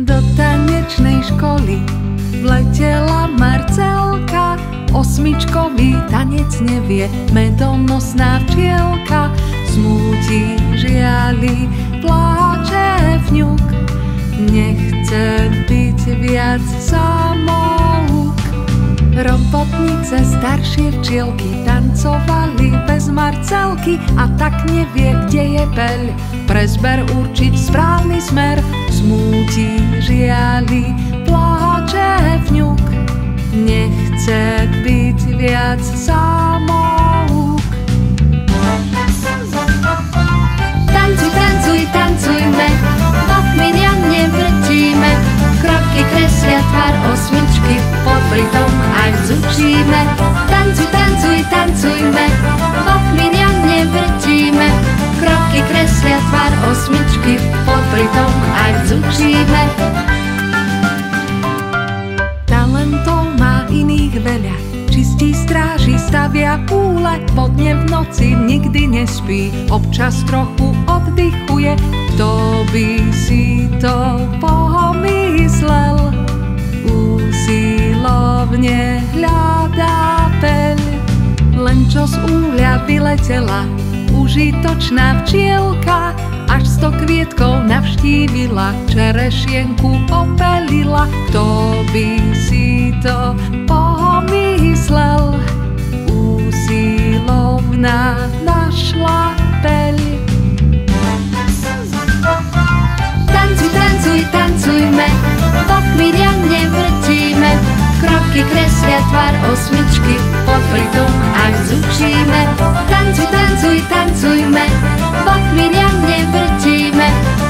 Do tanečnej školy vletela Marcelka, osmičkový tanec nevie medonosná včielka. Smúti, žiali, pláče vňuk, nechce byť viac samouk. Robotnice, staršie včielky tancovali bez Marcelky a tak nevie, kde je peľ pre zber určiť správny smer. Smúti, žiali, pláče vňuk, nechce byť viac samouk. Tancuj, tancuj, tancujme, bokmi riadne vrtíme, kroky kreslia tvar osmičky, popri tom aj vzučíme. Tancuj, tancuj, tancujme, bokmi riadne vrtíme, kroky kreslia tvar osmičky, popri tom aj vzučíme. Talentov má iných veľa, čistí, stráži, stavia úle, podne v noci nikdy nespí, občas trochu oddychuje. Kto by si to pomyslel, usilovne hľadá peľ. Len čo z úľa vyletela užitočná včielka, až 100 kvietkov navštívila, čerešienku popelila. Kto by si to pomyslel, usilovna našla peľ. Tancuj, tancuj, tancujme, bokmi riadne vrtíme, kroky kreslia tvar osmičky, popri tom aj vzučíme. Tancuj, tancuj, tancujme, bokmi riadne vrtíme,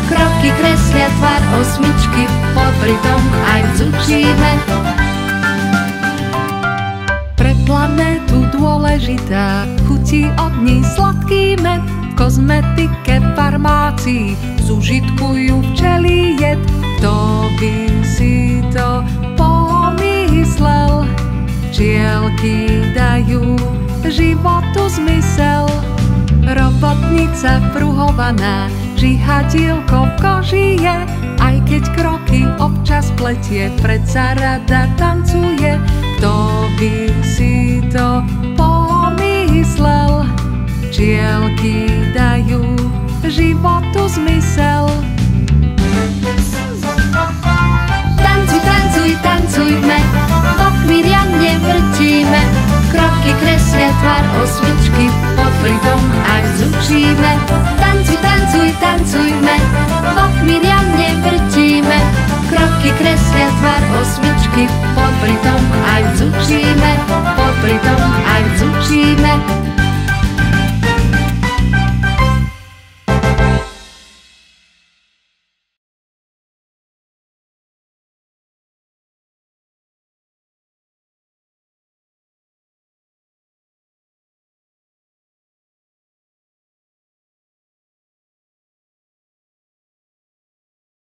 kroky kreslia tvar osmičky, popri tom aj vzučíme. Pre planétu dôležitá, chutí od ní sladký med, v kozmetike, farmácii zužitkujú včelí jed. Kto by si to pomyslel, včielky dajú životu zmysel. Robotnica pruhovaná, žihadielko v koži je, aj keď kroky občas pletie, predsa rada tancuje. Kto by si to pomyslel, včielky dajú životu zmysel. Tancuj, tancuj, tancujme, bokmi riadne vrtíme, kroky kreslia tvar osmičky, popri tom aj vzučíme. Tancuj, tancuj, tancujme, bokmi riadne vrtíme, kroky kreslia tvar osmičky, popri tom aj vzučíme. Popri